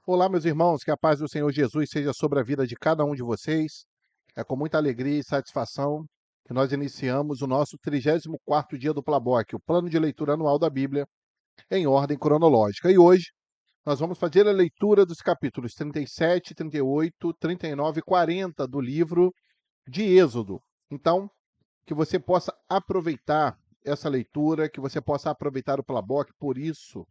Olá, meus irmãos, que a paz do Senhor Jesus seja sobre a vida de cada um de vocês. É com muita alegria e satisfação que nós iniciamos o nosso 34º dia do Plaboc, o plano de leitura anual da Bíblia, em ordem cronológica. E hoje nós vamos fazer a leitura dos capítulos 37, 38, 39 e 40 do livro de Êxodo. Então, que você possa aproveitar essa leitura, que você possa aproveitar o Plaboc, por isso,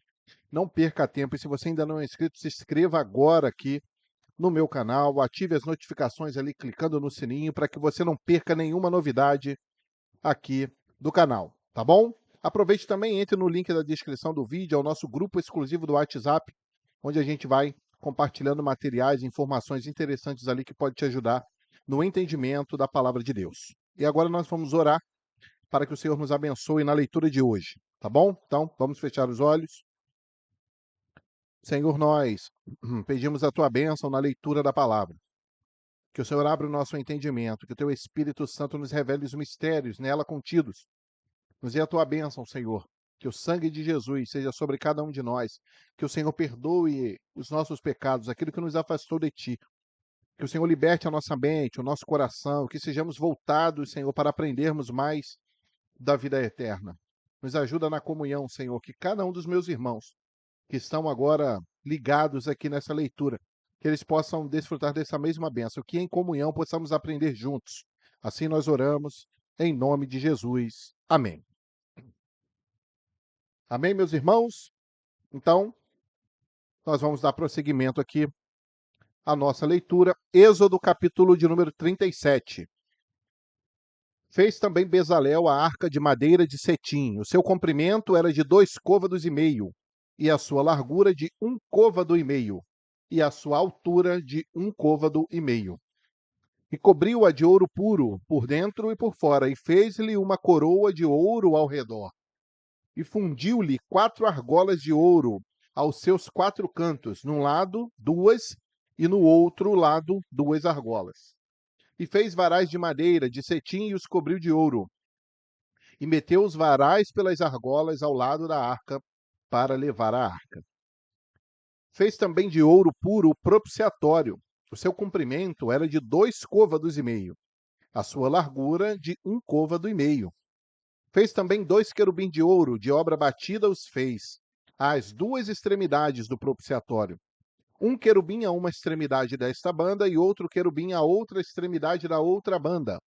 não perca tempo. E se você ainda não é inscrito, se inscreva agora aqui no meu canal, ative as notificações ali clicando no sininho para que você não perca nenhuma novidade aqui do canal, tá bom? Aproveite também, entre no link da descrição do vídeo, é o nosso grupo exclusivo do WhatsApp, onde a gente vai compartilhando materiais e informações interessantes ali que pode te ajudar no entendimento da palavra de Deus. E agora nós vamos orar para que o Senhor nos abençoe na leitura de hoje, tá bom? Então, vamos fechar os olhos. Senhor, nós pedimos a tua bênção na leitura da palavra. Que o Senhor abra o nosso entendimento, que o teu Espírito Santo nos revele os mistérios nela contidos. Nos dê a tua bênção, Senhor. Que o sangue de Jesus seja sobre cada um de nós. Que o Senhor perdoe os nossos pecados, aquilo que nos afastou de ti. Que o Senhor liberte a nossa mente, o nosso coração, que sejamos voltados, Senhor, para aprendermos mais da vida eterna. Nos ajuda na comunhão, Senhor, que cada um dos meus irmãos que estão agora ligados aqui nessa leitura, que eles possam desfrutar dessa mesma bênção, que em comunhão possamos aprender juntos. Assim nós oramos, em nome de Jesus. Amém. Amém, meus irmãos? Então, nós vamos dar prosseguimento aqui à nossa leitura. Êxodo, capítulo de número 37. Fez também Bezalel a arca de madeira de cetim. O seu comprimento era de 2 côvados e meio, e a sua largura de 1 côvado e meio, e a sua altura de 1 côvado e meio. E cobriu-a de ouro puro, por dentro e por fora, e fez-lhe uma coroa de ouro ao redor. E fundiu-lhe 4 argolas de ouro aos seus 4 cantos, num lado 2, e no outro lado 2 argolas. E fez varais de madeira, de cetim, e os cobriu de ouro. E meteu os varais pelas argolas ao lado da arca, para levar a arca. Fez também de ouro puro o propiciatório. O seu comprimento era de 2 côvados e meio, a sua largura de 1 côvado e meio. Fez também 2 querubins de ouro, de obra batida os fez, às 2 extremidades do propiciatório. Um querubim a uma extremidade desta banda e outro querubim a outra extremidade da outra banda.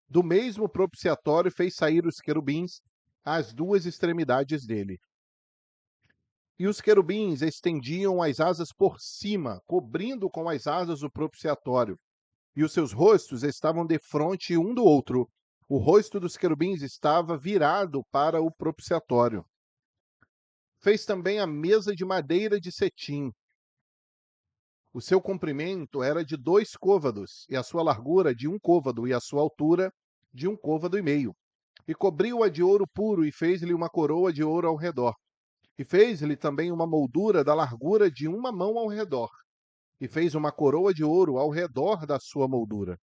Do mesmo propiciatório fez sair os querubins às 2 extremidades dele. E os querubins estendiam as asas por cima, cobrindo com as asas o propiciatório. E os seus rostos estavam defronte um do outro. O rosto dos querubins estava virado para o propiciatório. Fez também a mesa de madeira de cetim. O seu comprimento era de 2 côvados, e a sua largura de 1 côvado, e a sua altura de 1 côvado e meio. E cobriu-a de ouro puro, e fez-lhe uma coroa de ouro ao redor. E fez-lhe também uma moldura da largura de 1 mão ao redor. E fez uma coroa de ouro ao redor da sua moldura.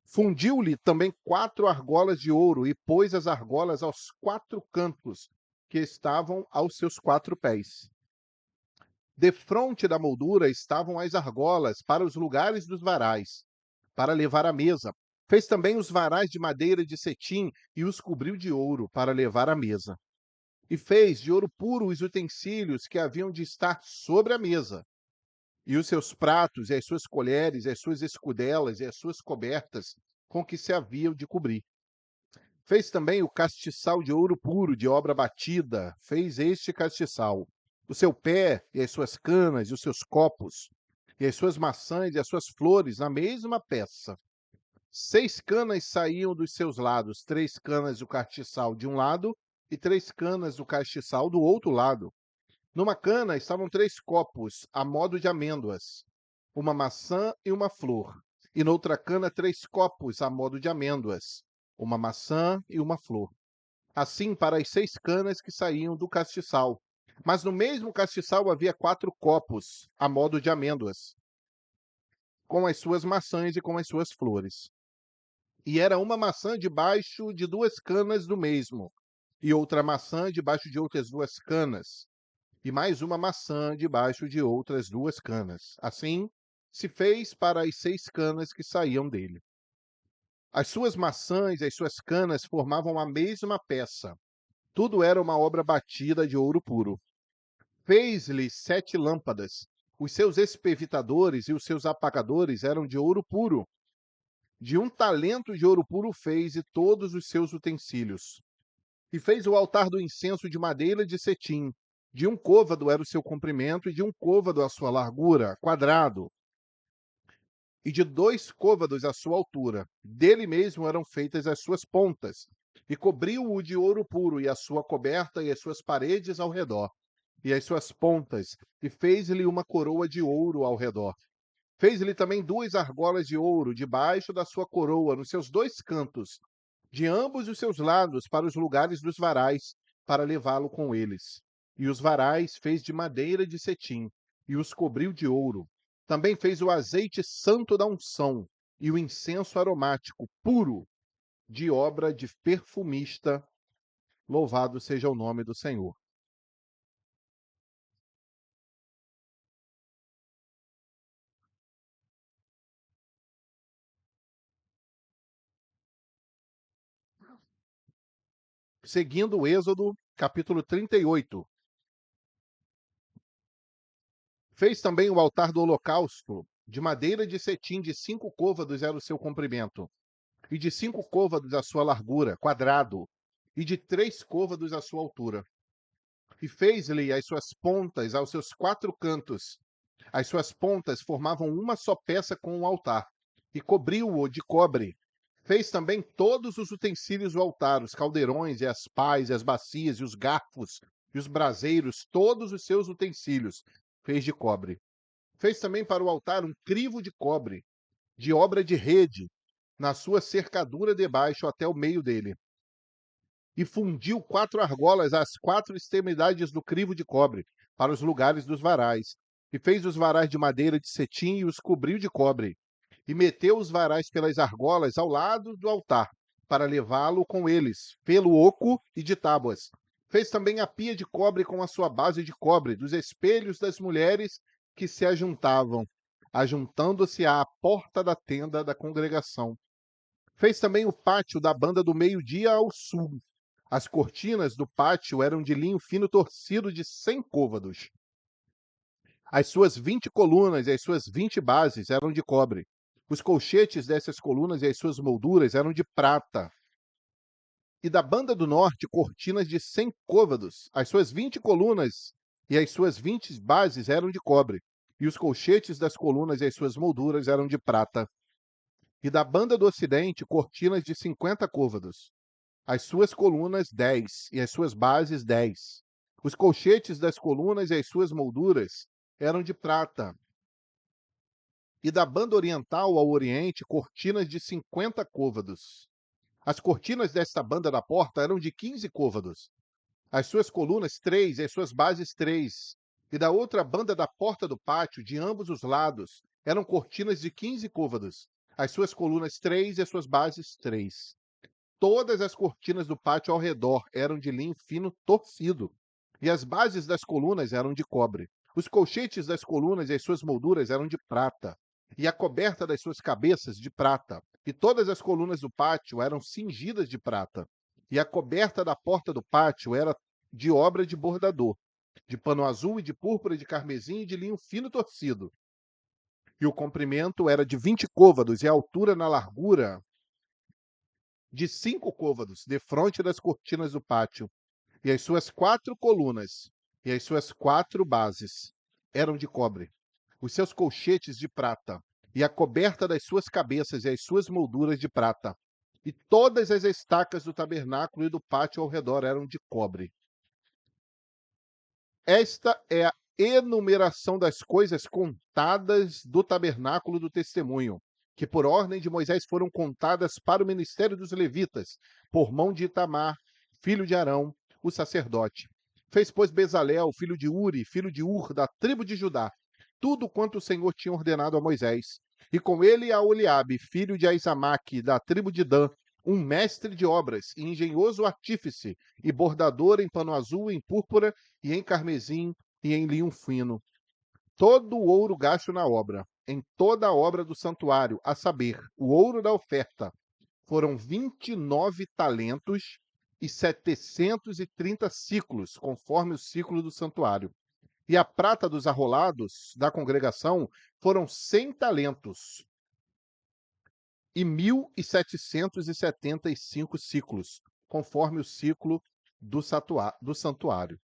Fundiu-lhe também 4 argolas de ouro, e pôs as argolas aos 4 cantos, que estavam aos seus 4 pés. Defronte da moldura estavam as argolas para os lugares dos varais, para levar a mesa. Fez também os varais de madeira de cetim, e os cobriu de ouro, para levar a mesa. E fez de ouro puro os utensílios que haviam de estar sobre a mesa, e os seus pratos, e as suas colheres, e as suas escudelas, e as suas cobertas, com que se haviam de cobrir. Fez também o castiçal de ouro puro, de obra batida, fez este castiçal. O seu pé, e as suas canas, e os seus copos, e as suas maçãs, e as suas flores, na mesma peça. 6 canas saíam dos seus lados, 3 canas do castiçal de um lado, e 3 canas do castiçal do outro lado. Numa cana estavam 3 copos, a modo de amêndoas, uma maçã e uma flor. E noutra cana 3 copos, a modo de amêndoas, uma maçã e uma flor. Assim para as 6 canas que saíam do castiçal. Mas no mesmo castiçal havia 4 copos, a modo de amêndoas, com as suas maçãs e com as suas flores. E era uma maçã debaixo de 2 canas do mesmo, e outra maçã debaixo de outras 2 canas. e mais uma maçã debaixo de outras 2 canas. Assim se fez para as 6 canas que saíam dele. As suas maçãs e as suas canas formavam a mesma peça. Tudo era uma obra batida de ouro puro. Fez-lhe 7 lâmpadas. Os seus espevitadores e os seus apagadores eram de ouro puro. De 1 talento de ouro puro fez e todos os seus utensílios. E fez o altar do incenso de madeira de cetim. De 1 côvado era o seu comprimento e de 1 côvado a sua largura, quadrado, e de 2 côvados a sua altura. Dele mesmo eram feitas as suas pontas. E cobriu-o de ouro puro, e a sua coberta e as suas paredes ao redor, e as suas pontas, e fez-lhe uma coroa de ouro ao redor. Fez-lhe também 2 argolas de ouro debaixo da sua coroa, nos seus 2 cantos, de ambos os seus lados, para os lugares dos varais, para levá-lo com eles. E os varais fez de madeira de cetim, e os cobriu de ouro. Também fez o azeite santo da unção, e o incenso aromático, puro, de obra de perfumista. Louvado seja o nome do Senhor. Seguindo o Êxodo, capítulo 38. Fez também o altar do holocausto, de madeira de cetim, de 5 côvados era o seu comprimento, e de 5 côvados a sua largura, quadrado, e de 3 côvados a sua altura. E fez-lhe as suas pontas aos seus 4 cantos. As suas pontas formavam uma só peça com o altar, e cobriu-o de cobre. Fez também todos os utensílios do altar, os caldeirões, e as pás, e as bacias, e os garfos, e os braseiros, todos os seus utensílios, fez de cobre. Fez também para o altar um crivo de cobre, de obra de rede, na sua cercadura debaixo até o meio dele. E fundiu 4 argolas às 4 extremidades do crivo de cobre, para os lugares dos varais. E fez os varais de madeira de cetim e os cobriu de cobre. E meteu os varais pelas argolas ao lado do altar, para levá-lo com eles, pelo oco e de tábuas. Fez também a pia de cobre com a sua base de cobre, dos espelhos das mulheres que se ajuntavam, ajuntando-se à porta da tenda da congregação. Fez também o pátio da banda do meio-dia ao sul. As cortinas do pátio eram de linho fino torcido de 100 côvados. As suas 20 colunas e as suas 20 bases eram de cobre. Os colchetes dessas colunas e as suas molduras eram de prata. E da banda do norte, cortinas de 100 côvados. As suas 20 colunas e as suas 20 bases eram de cobre. E os colchetes das colunas e as suas molduras eram de prata. E da banda do ocidente, cortinas de 50 côvados. As suas colunas 10 e as suas bases 10. Os colchetes das colunas e as suas molduras eram de prata. E da banda oriental ao oriente, cortinas de 50 côvados. As cortinas desta banda da porta eram de 15 côvados. As suas colunas 3 e as suas bases 3. E da outra banda da porta do pátio, de ambos os lados, eram cortinas de 15 côvados. As suas colunas 3 e as suas bases 3. Todas as cortinas do pátio ao redor eram de linho fino torcido, e as bases das colunas eram de cobre. Os colchetes das colunas e as suas molduras eram de prata, e a coberta das suas cabeças de prata. E todas as colunas do pátio eram cingidas de prata, e a coberta da porta do pátio era de obra de bordador, de pano azul e de púrpura, de carmesim e de linho fino torcido. E o comprimento era de 20 côvados, e a altura na largura de 5 côvados, defronte das cortinas do pátio. E as suas 4 colunas e as suas 4 bases eram de cobre. Os seus colchetes de prata, e a coberta das suas cabeças e as suas molduras de prata. E todas as estacas do tabernáculo e do pátio ao redor eram de cobre. Esta é a enumeração das coisas contadas do tabernáculo do testemunho, que por ordem de Moisés foram contadas para o ministério dos levitas, por mão de Itamar, filho de Arão, o sacerdote. Fez, pois, Bezalel, filho de Uri, filho de Ur, da tribo de Judá, tudo quanto o Senhor tinha ordenado a Moisés. E com ele a Oliabe, filho de Aizamaque, da tribo de Dan, um mestre de obras, e engenhoso artífice, e bordador em pano azul, em púrpura, e em carmesim, e em linho fino. Todo o ouro gasto na obra, em toda a obra do santuário, a saber, o ouro da oferta, foram 29 talentos e 730 ciclos, conforme o ciclo do santuário. E a prata dos arrolados da congregação foram 100 talentos e 1.775 ciclos, conforme o ciclo do santuário.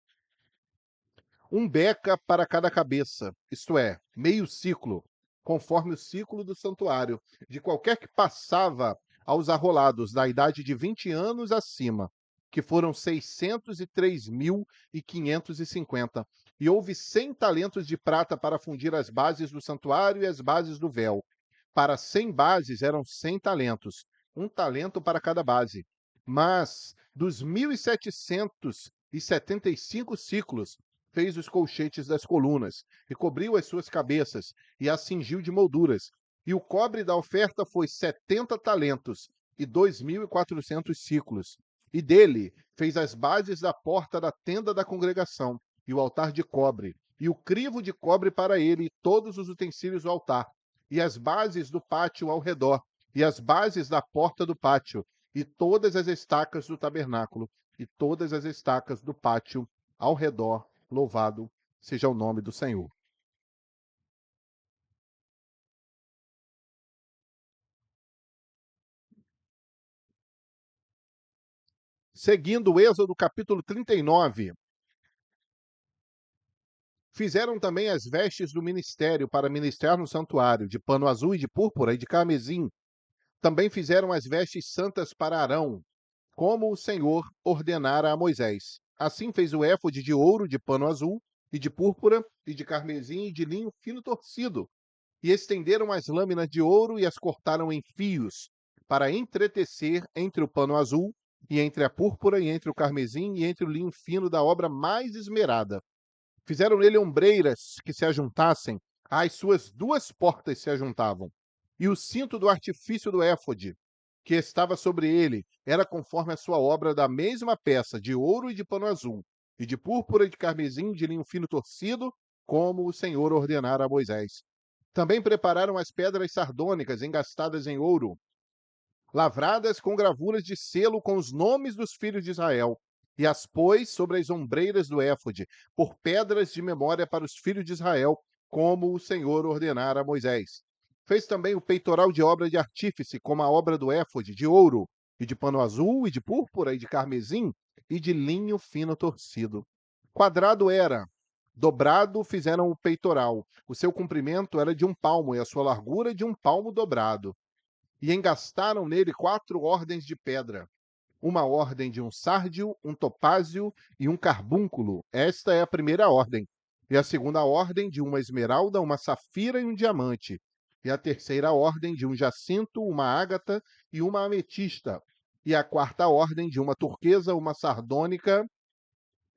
Um beca para cada cabeça, isto é, meio ciclo, conforme o ciclo do santuário, de qualquer que passava aos arrolados da idade de 20 anos acima, que foram 603.550. E houve 100 talentos de prata para fundir as bases do santuário e as bases do véu. Para 100 bases eram 100 talentos, um talento para cada base. Mas dos 1.775 ciclos, fez os colchetes das colunas, e cobriu as suas cabeças, e as cingiu de molduras. E o cobre da oferta foi 70 talentos, e 2.400 ciclos. E dele fez as bases da porta da tenda da congregação, e o altar de cobre, e o crivo de cobre para ele, e todos os utensílios do altar, e as bases do pátio ao redor, e as bases da porta do pátio, e todas as estacas do tabernáculo, e todas as estacas do pátio ao redor. Louvado seja o nome do Senhor. Seguindo o Êxodo capítulo 39, fizeram também as vestes do ministério para ministrar no santuário, de pano azul e de púrpura e de carmesim. Também fizeram as vestes santas para Arão, como o Senhor ordenara a Moisés. Assim fez o éfode de ouro, de pano azul, e de púrpura, e de carmesim, e de linho fino torcido. E estenderam as lâminas de ouro e as cortaram em fios, para entretecer entre o pano azul, e entre a púrpura, e entre o carmesim, e entre o linho fino da obra mais esmerada. Fizeram nele ombreiras que se ajuntassem, às suas duas portas se ajuntavam. E o cinto do artifício do éfode, que estava sobre ele, era conforme a sua obra da mesma peça, de ouro e de pano azul, e de púrpura e de carmesim, de linho fino torcido, como o Senhor ordenara a Moisés. Também prepararam as pedras sardônicas engastadas em ouro, lavradas com gravuras de selo com os nomes dos filhos de Israel, e as pôs sobre as ombreiras do éfode, por pedras de memória para os filhos de Israel, como o Senhor ordenara a Moisés. Fez também o peitoral de obra de artífice, como a obra do éfode, de ouro, e de pano azul, e de púrpura, e de carmesim, e de linho fino torcido. Quadrado era, dobrado fizeram o peitoral. O seu comprimento era de 1 palmo, e a sua largura de 1 palmo dobrado. E engastaram nele 4 ordens de pedra. Uma ordem de um sárdio, um topázio e um carbúnculo. Esta é a primeira ordem. E a segunda ordem de uma esmeralda, uma safira e um diamante. E a terceira ordem de um jacinto, uma ágata e uma ametista. E a quarta ordem de uma turquesa, uma sardônica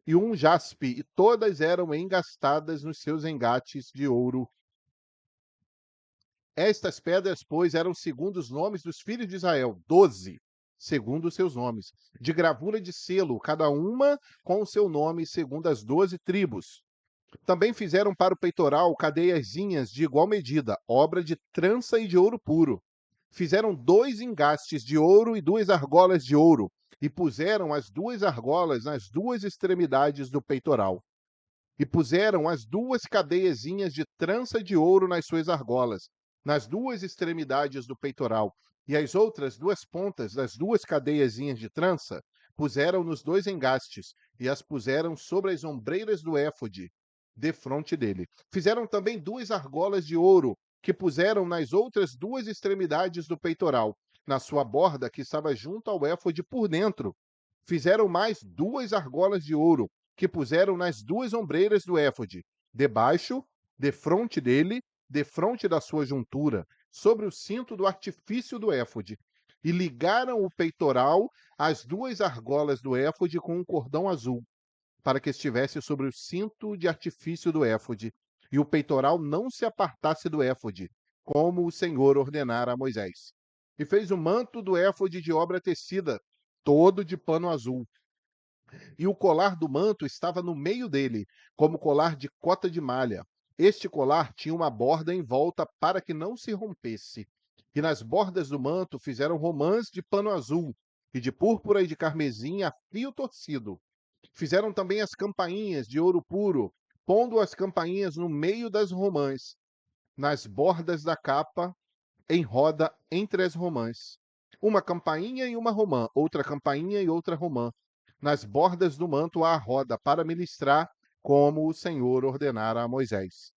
e um jaspe, e todas eram engastadas nos seus engates de ouro. Estas pedras, pois, eram segundo os nomes dos filhos de Israel, 12, segundo os seus nomes, de gravura de selo, cada uma com o seu nome, segundo as 12 tribos. Também fizeram para o peitoral cadeiazinhas de igual medida, obra de trança e de ouro puro. Fizeram 2 engastes de ouro e 2 argolas de ouro, e puseram as 2 argolas nas 2 extremidades do peitoral. E puseram as 2 cadeiazinhas de trança de ouro nas suas argolas, nas 2 extremidades do peitoral, e as outras 2 pontas das 2 cadeiazinhas de trança puseram nos 2 engastes, e as puseram sobre as ombreiras do éfode, defronte dele. Fizeram também 2 argolas de ouro, que puseram nas outras 2 extremidades do peitoral, na sua borda que estava junto ao éfode por dentro. Fizeram mais 2 argolas de ouro, que puseram nas 2 ombreiras do éfode, debaixo, defronte dele, defronte da sua juntura, sobre o cinto do artifício do éfode, e ligaram o peitoral às 2 argolas do éfode com um cordão azul, para que estivesse sobre o cinto de artifício do éfode, e o peitoral não se apartasse do éfode, como o Senhor ordenara a Moisés. E fez o manto do éfode de obra tecida, todo de pano azul, e o colar do manto estava no meio dele, como colar de cota de malha. Este colar tinha uma borda em volta para que não se rompesse. E nas bordas do manto fizeram romãs de pano azul, e de púrpura e de carmesim a fio torcido. Fizeram também as campainhas de ouro puro, pondo as campainhas no meio das romãs, nas bordas da capa, em roda entre as romãs. Uma campainha e uma romã, outra campainha e outra romã, nas bordas do manto à roda, para ministrar, como o Senhor ordenara a Moisés.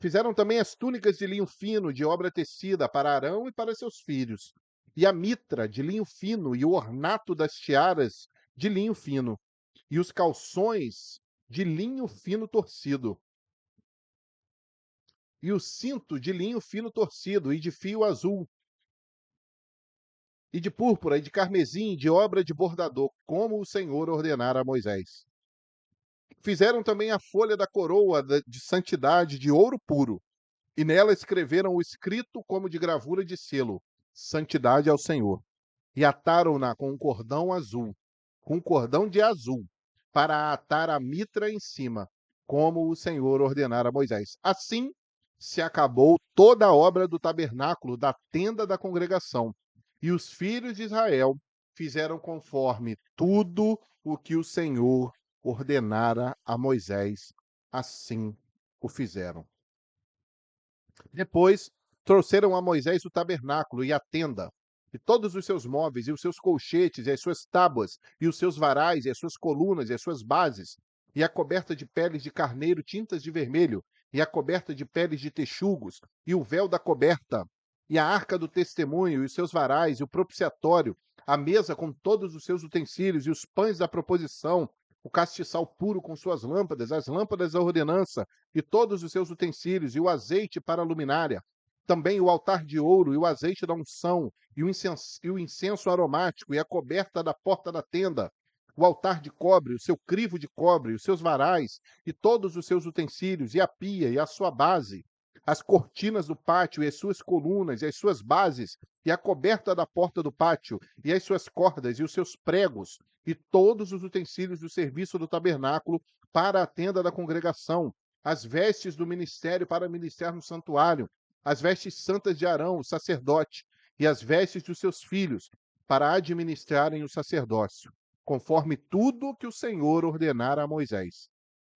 Fizeram também as túnicas de linho fino, de obra tecida, para Arão e para seus filhos, e a mitra de linho fino, e o ornato das tiaras de linho fino, e os calções de linho fino torcido, e o cinto de linho fino torcido, e de fio azul, e de púrpura, e de carmesim, de obra de bordador, como o Senhor ordenara a Moisés. Fizeram também a folha da coroa de santidade de ouro puro, e nela escreveram o escrito como de gravura de selo, santidade ao Senhor. E ataram-na com um cordão azul, com um cordão de azul, para atar a mitra em cima, como o Senhor ordenara a Moisés. Assim se acabou toda a obra do tabernáculo, da tenda da congregação. E os filhos de Israel fizeram conforme tudo o que o Senhor ordenara a Moisés. Assim o fizeram. Depois trouxeram a Moisés o tabernáculo e a tenda, e todos os seus móveis, e os seus colchetes, e as suas tábuas, e os seus varais, e as suas colunas, e as suas bases, e a coberta de peles de carneiro tintas de vermelho, e a coberta de peles de texugos, e o véu da coberta, e a arca do testemunho, e os seus varais, e o propiciatório, a mesa com todos os seus utensílios, e os pães da proposição, o castiçal puro com suas lâmpadas, as lâmpadas da ordenança, e todos os seus utensílios, e o azeite para a luminária, também o altar de ouro, e o azeite da unção, e o incenso aromático, e a coberta da porta da tenda, o altar de cobre, o seu crivo de cobre, os seus varais, e todos os seus utensílios, e a pia, e a sua base, as cortinas do pátio, e as suas colunas, e as suas bases, e a coberta da porta do pátio, e as suas cordas, e os seus pregos, e todos os utensílios do serviço do tabernáculo para a tenda da congregação, as vestes do ministério para ministrar no santuário, as vestes santas de Arão, o sacerdote, e as vestes dos seus filhos, para administrarem o sacerdócio, conforme tudo que o Senhor ordenara a Moisés.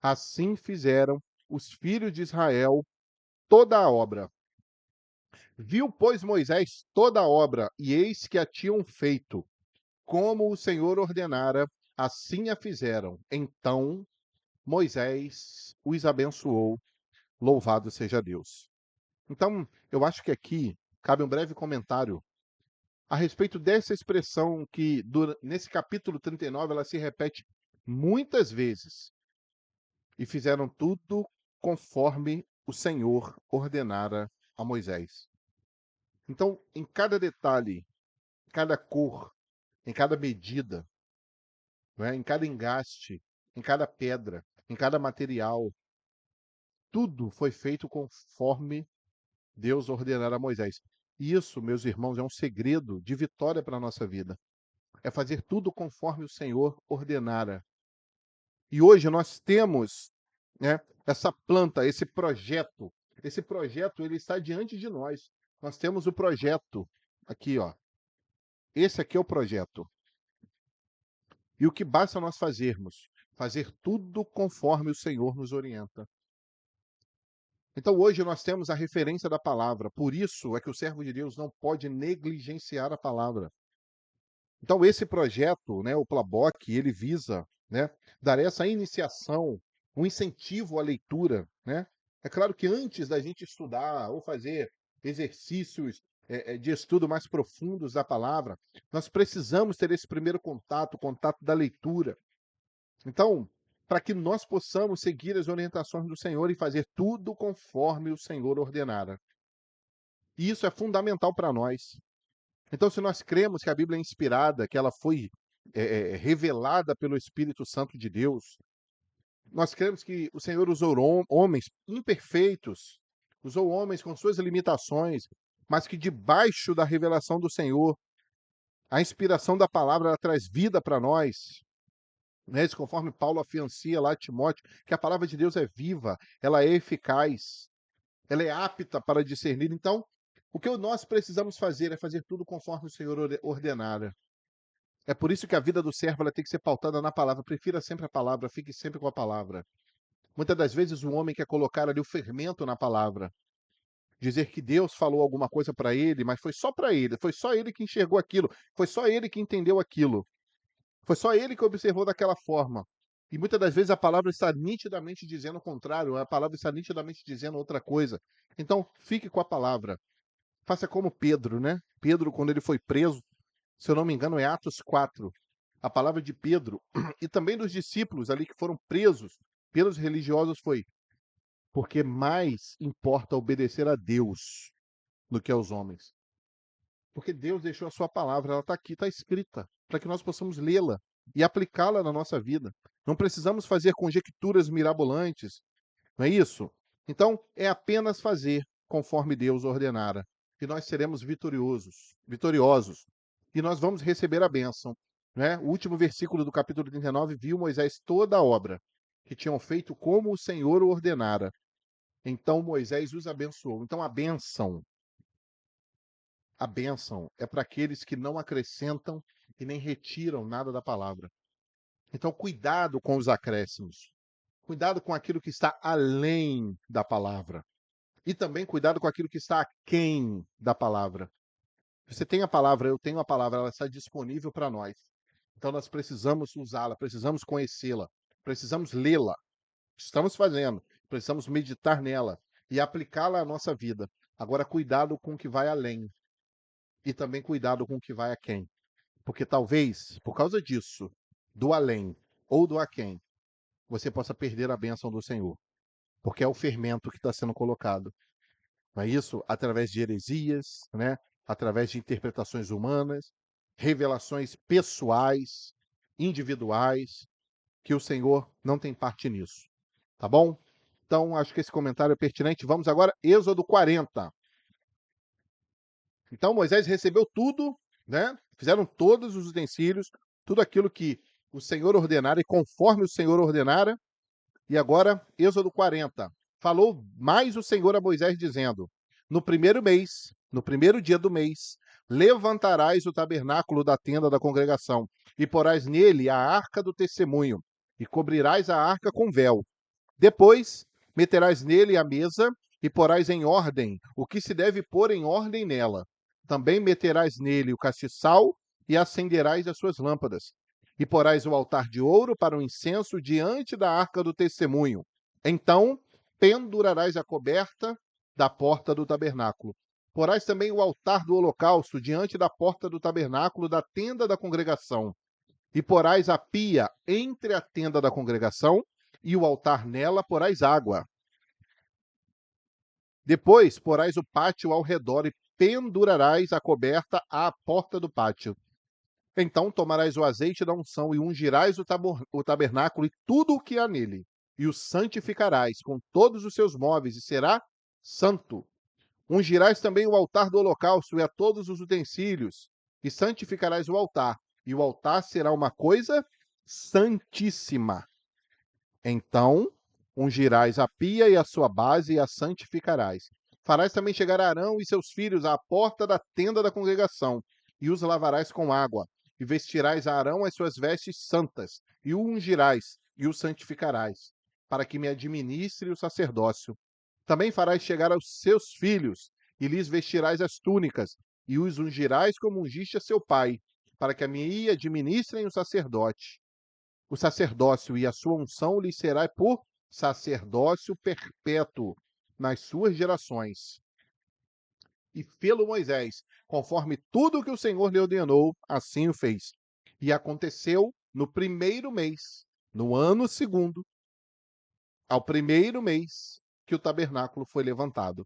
Assim fizeram os filhos de Israel toda a obra. Viu, pois, Moisés toda a obra, e eis que a tinham feito, como o Senhor ordenara, assim a fizeram. Então Moisés os abençoou. Louvado seja Deus. Então, eu acho que aqui cabe um breve comentário a respeito dessa expressão que, nesse capítulo 39, ela se repete muitas vezes. E fizeram tudo conforme o Senhor ordenara a Moisés. Então, em cada detalhe, em cada cor, em cada medida, não é? Em cada engaste, em cada pedra, em cada material, tudo foi feito conforme Deus ordenara a Moisés. E isso, meus irmãos, é um segredo de vitória para a nossa vida. É fazer tudo conforme o Senhor ordenara. E hoje nós temos, né, essa planta, esse projeto. Esse projeto ele está diante de nós. Nós temos o projeto aqui, ó. Esse aqui é o projeto. E o que basta nós fazermos? Fazer tudo conforme o Senhor nos orienta. Então hoje nós temos a referência da palavra, por isso é que o servo de Deus não pode negligenciar a palavra. Então esse projeto, né, o Plaboc, ele visa, né, dar essa iniciação, um incentivo à leitura, né? É claro que antes da gente estudar ou fazer exercícios de estudo mais profundos da palavra, nós precisamos ter esse primeiro contato, o contato da leitura. Então, para que nós possamos seguir as orientações do Senhor e fazer tudo conforme o Senhor ordenara. E isso é fundamental para nós. Então, se nós cremos que a Bíblia é inspirada, que ela foi revelada pelo Espírito Santo de Deus, nós cremos que o Senhor usou homens imperfeitos, usou homens com suas limitações, mas que debaixo da revelação do Senhor, a inspiração da palavra ela traz vida para nós. né? Isso conforme Paulo afiancia lá a Timóteo, que a palavra de Deus é viva, ela é eficaz, ela é apta para discernir. Então, o que nós precisamos fazer é fazer tudo conforme o Senhor ordenara. É por isso que a vida do servo ela tem que ser pautada na palavra. Prefira sempre a palavra, fique sempre com a palavra. Muitas das vezes o homem quer colocar ali o fermento na palavra. Dizer que Deus falou alguma coisa para ele, mas foi só para ele, foi só ele que enxergou aquilo, foi só ele que entendeu aquilo, foi só ele que observou daquela forma. E muitas das vezes a palavra está nitidamente dizendo o contrário, a palavra está nitidamente dizendo outra coisa. Então, fique com a palavra. Faça como Pedro, né? Pedro, quando ele foi preso, se eu não me engano, é Atos 4. A palavra de Pedro e também dos discípulos ali que foram presos pelos religiosos foi: porque mais importa obedecer a Deus do que aos homens. Porque Deus deixou a sua palavra, ela está aqui, está escrita, para que nós possamos lê-la e aplicá-la na nossa vida. Não precisamos fazer conjecturas mirabolantes, não é isso? Então, é apenas fazer conforme Deus ordenara, e nós seremos vitoriosos, e nós vamos receber a bênção. Né? O último versículo do capítulo 39, viu Moisés toda a obra que tinham feito como o Senhor o ordenara. Então Moisés os abençoou. Então a bênção é para aqueles que não acrescentam e nem retiram nada da palavra. Então cuidado com os acréscimos. Cuidado com aquilo que está além da palavra. E também cuidado com aquilo que está aquém da palavra. Você tem a palavra, eu tenho a palavra, ela está disponível para nós. Então nós precisamos usá-la, precisamos conhecê-la, precisamos lê-la. Estamos fazendo, precisamos meditar nela e aplicá-la à nossa vida. Agora, cuidado com o que vai além e também cuidado com o que vai aquém. Porque talvez, por causa disso, do além ou do aquém, você possa perder a bênção do Senhor. Porque é o fermento que está sendo colocado. Não é isso? Através de heresias, né? Através de interpretações humanas, revelações pessoais, individuais, que o Senhor não tem parte nisso. Tá bom? Então, acho que esse comentário é pertinente. Vamos agora, Êxodo 40. Então, Moisés recebeu tudo, né? Fizeram todos os utensílios, tudo aquilo que o Senhor ordenara e conforme o Senhor ordenara. E agora, Êxodo 40. Falou mais o Senhor a Moisés, dizendo: no primeiro mês, no primeiro dia do mês, levantarás o tabernáculo da tenda da congregação, e porás nele a arca do testemunho, e cobrirás a arca com véu. Depois, meterás nele a mesa, e porás em ordem o que se deve pôr em ordem nela. Também meterás nele o castiçal, e acenderás as suas lâmpadas. E porás o altar de ouro para o incenso diante da arca do testemunho. Então pendurarás a coberta da porta do tabernáculo. Porás também o altar do holocausto diante da porta do tabernáculo da tenda da congregação. E porás a pia entre a tenda da congregação e o altar, nela porás água. Depois porás o pátio ao redor e pendurarás a coberta à porta do pátio. Então tomarás o azeite da unção e ungirás o tabernáculo e tudo o que há nele, e o santificarás com todos os seus móveis, e será santo. Ungirás também o altar do holocausto e a todos os utensílios, e santificarás o altar, e o altar será uma coisa santíssima. Então ungirás a pia e a sua base e a santificarás. Farás também chegar Arão e seus filhos à porta da tenda da congregação, e os lavarás com água. E vestirás a Arão as suas vestes santas, e o ungirás, e o santificarás, para que me administre o sacerdócio. Também farás chegar aos seus filhos, e lhes vestirás as túnicas, e os ungirás como ungiste a seu pai, para que me administrem o sacerdócio. O sacerdócio e a sua unção lhes será por sacerdócio perpétuo nas suas gerações. E fê-lo Moisés, conforme tudo que o Senhor lhe ordenou, assim o fez. E aconteceu no primeiro mês, no ano segundo, ao primeiro mês, que o tabernáculo foi levantado.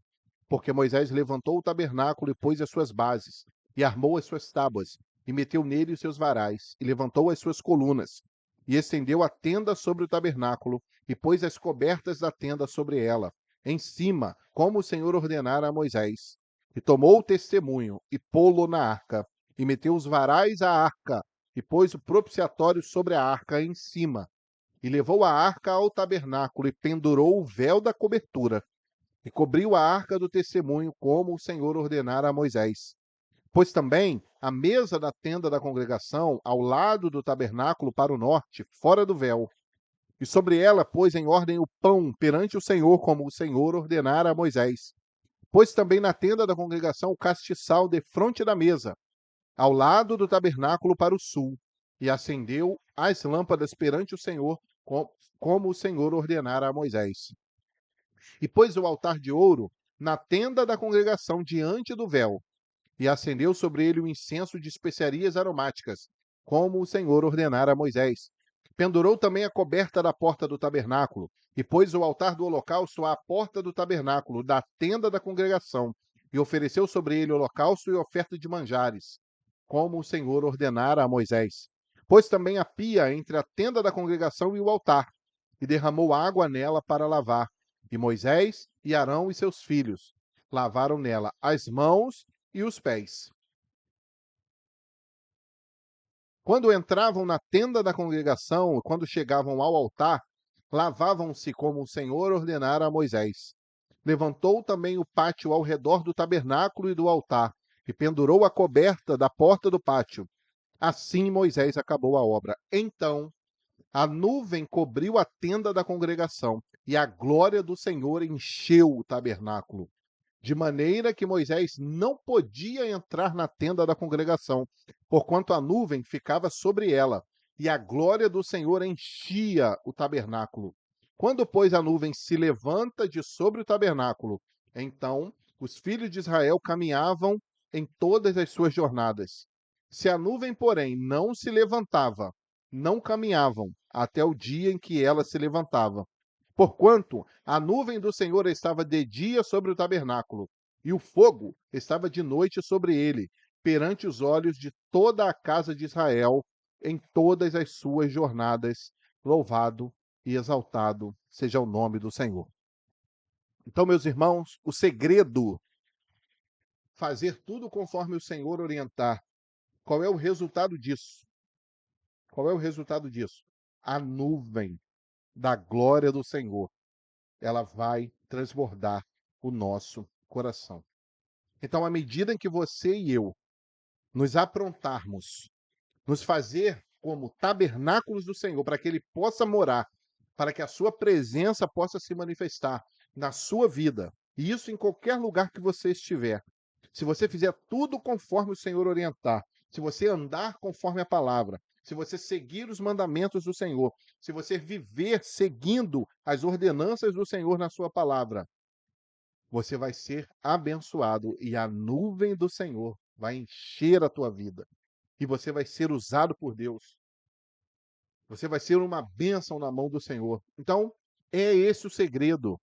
Porque Moisés levantou o tabernáculo e pôs as suas bases, e armou as suas tábuas, e meteu nele os seus varais, e levantou as suas colunas, e estendeu a tenda sobre o tabernáculo, e pôs as cobertas da tenda sobre ela, em cima, como o Senhor ordenara a Moisés. E tomou o testemunho, e pô-lo na arca, e meteu os varais à arca, e pôs o propiciatório sobre a arca em cima, e levou a arca ao tabernáculo e pendurou o véu da cobertura, e cobriu a arca do testemunho, como o Senhor ordenara a Moisés. Pôs também a mesa da tenda da congregação ao lado do tabernáculo para o norte, fora do véu. E sobre ela pôs em ordem o pão perante o Senhor, como o Senhor ordenara a Moisés. Pôs também na tenda da congregação o castiçal defronte da mesa, ao lado do tabernáculo para o sul, e acendeu as lâmpadas perante o Senhor, como o Senhor ordenara a Moisés. E pôs o altar de ouro na tenda da congregação diante do véu, e acendeu sobre ele o incenso de especiarias aromáticas, como o Senhor ordenara a Moisés. Pendurou também a coberta da porta do tabernáculo, e pôs o altar do holocausto à porta do tabernáculo, da tenda da congregação, e ofereceu sobre ele holocausto e oferta de manjares, como o Senhor ordenara a Moisés. Pôs também a pia entre a tenda da congregação e o altar, e derramou água nela para lavar. E Moisés e Arão e seus filhos lavaram nela as mãos e os pés. Quando entravam na tenda da congregação, quando chegavam ao altar, lavavam-se como o Senhor ordenara a Moisés. Levantou também o pátio ao redor do tabernáculo e do altar, e pendurou a coberta da porta do pátio. Assim Moisés acabou a obra. Então a nuvem cobriu a tenda da congregação, e a glória do Senhor encheu o tabernáculo, de maneira que Moisés não podia entrar na tenda da congregação, porquanto a nuvem ficava sobre ela, e a glória do Senhor enchia o tabernáculo. Quando, pois, a nuvem se levanta de sobre o tabernáculo, então os filhos de Israel caminhavam em todas as suas jornadas. Se a nuvem, porém, não se levantava, não caminhavam até o dia em que ela se levantava. Porquanto a nuvem do Senhor estava de dia sobre o tabernáculo, e o fogo estava de noite sobre ele, perante os olhos de toda a casa de Israel, em todas as suas jornadas. Louvado e exaltado seja o nome do Senhor. Então, meus irmãos, o segredo, fazer tudo conforme o Senhor orientar. Qual é o resultado disso? Qual é o resultado disso? A nuvem da glória do Senhor, ela vai transbordar o nosso coração. Então, à medida em que você e eu nos aprontarmos, nos fazer como tabernáculos do Senhor, para que Ele possa morar, para que a sua presença possa se manifestar na sua vida, e isso em qualquer lugar que você estiver. Se você fizer tudo conforme o Senhor orientar, se você andar conforme a palavra, se você seguir os mandamentos do Senhor, se você viver seguindo as ordenanças do Senhor na sua palavra, você vai ser abençoado e a nuvem do Senhor vai encher a tua vida. E você vai ser usado por Deus. Você vai ser uma bênção na mão do Senhor. Então, é esse o segredo.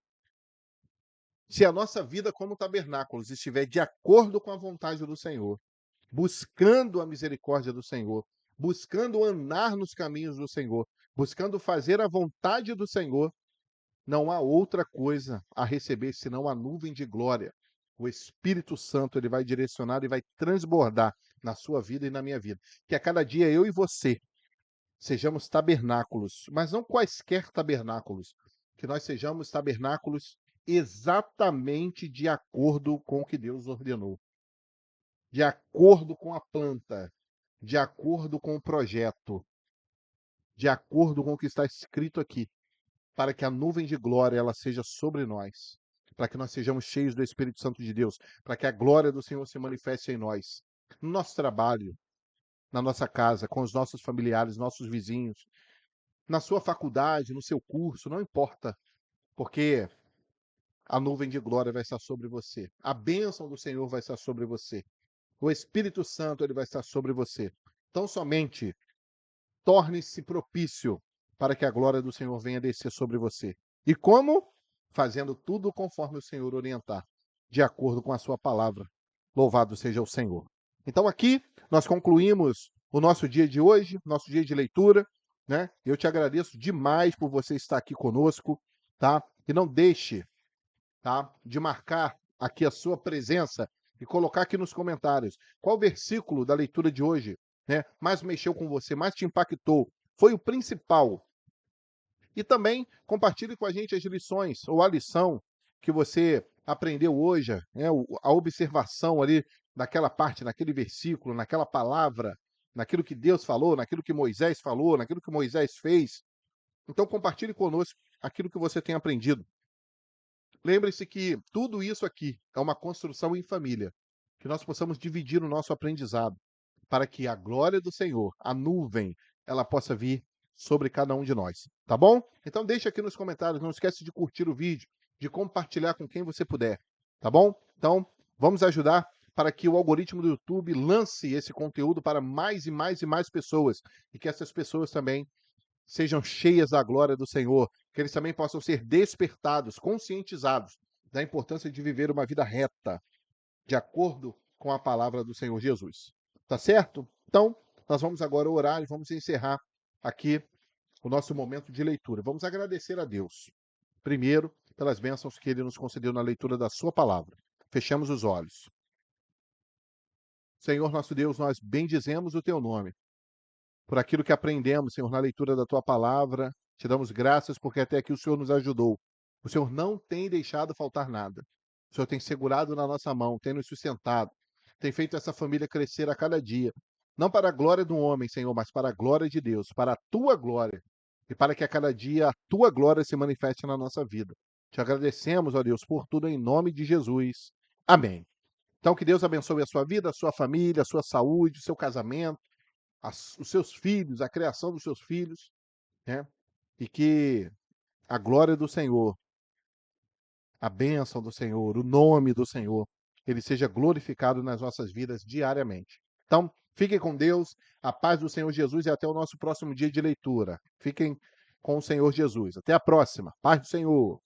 Se a nossa vida como tabernáculos estiver de acordo com a vontade do Senhor, buscando a misericórdia do Senhor, buscando andar nos caminhos do Senhor, buscando fazer a vontade do Senhor, não há outra coisa a receber senão a nuvem de glória. O Espírito Santo ele vai direcionar e vai transbordar na sua vida e na minha vida. Que a cada dia eu e você sejamos tabernáculos, mas não quaisquer tabernáculos, que nós sejamos tabernáculos exatamente de acordo com o que Deus ordenou, de acordo com a planta, de acordo com o projeto, de acordo com o que está escrito aqui, para que a nuvem de glória ela seja sobre nós, para que nós sejamos cheios do Espírito Santo de Deus, para que a glória do Senhor se manifeste em nós, no nosso trabalho, na nossa casa, com os nossos familiares, nossos vizinhos, na sua faculdade, no seu curso, não importa, porque a nuvem de glória vai estar sobre você. A bênção do Senhor vai estar sobre você. O Espírito Santo ele vai estar sobre você. Então somente torne-se propício para que a glória do Senhor venha descer sobre você. E como? Fazendo tudo conforme o Senhor orientar, de acordo com a sua palavra. Louvado seja o Senhor. Então aqui nós concluímos o nosso dia de hoje, nosso dia de leitura, né? Eu te agradeço demais por você estar aqui conosco, tá? E não deixe, tá, de marcar aqui a sua presença e colocar aqui nos comentários qual versículo da leitura de hoje né, mais mexeu com você, mais te impactou, foi o principal. E também compartilhe com a gente as lições ou a lição que você aprendeu hoje, né, a observação ali naquela parte, naquele versículo, naquela palavra, naquilo que Deus falou, naquilo que Moisés falou, naquilo que Moisés fez. Então compartilhe conosco aquilo que você tem aprendido. Lembre-se que tudo isso aqui é uma construção em família, que nós possamos dividir o nosso aprendizado, para que a glória do Senhor, a nuvem, ela possa vir sobre cada um de nós, tá bom? Então deixa aqui nos comentários, não esquece de curtir o vídeo, de compartilhar com quem você puder, tá bom? Então, vamos ajudar para que o algoritmo do YouTube lance esse conteúdo para mais e mais e mais pessoas, e que essas pessoas também sejam cheias da glória do Senhor, que eles também possam ser despertados, conscientizados da importância de viver uma vida reta, de acordo com a palavra do Senhor Jesus. Tá certo? Então, nós vamos agora orar e vamos encerrar aqui o nosso momento de leitura. Vamos agradecer a Deus, primeiro, pelas bênçãos que Ele nos concedeu na leitura da Sua palavra. Fechamos os olhos. Senhor nosso Deus, nós bendizemos o Teu nome por aquilo que aprendemos, Senhor, na leitura da Tua palavra. Te damos graças porque até aqui o Senhor nos ajudou. O Senhor não tem deixado faltar nada. O Senhor tem segurado na nossa mão, tem nos sustentado, tem feito essa família crescer a cada dia. Não para a glória do homem, Senhor, mas para a glória de Deus, para a Tua glória. E para que a cada dia a Tua glória se manifeste na nossa vida. Te agradecemos, ó Deus, por tudo em nome de Jesus. Amém. Então, que Deus abençoe a sua vida, a sua família, a sua saúde, o seu casamento, os seus filhos, a criação dos seus filhos, né? E que a glória do Senhor, a bênção do Senhor, o nome do Senhor, ele seja glorificado nas nossas vidas diariamente. Então, fiquem com Deus, a paz do Senhor Jesus e até o nosso próximo dia de leitura. Fiquem com o Senhor Jesus. Até a próxima. Paz do Senhor.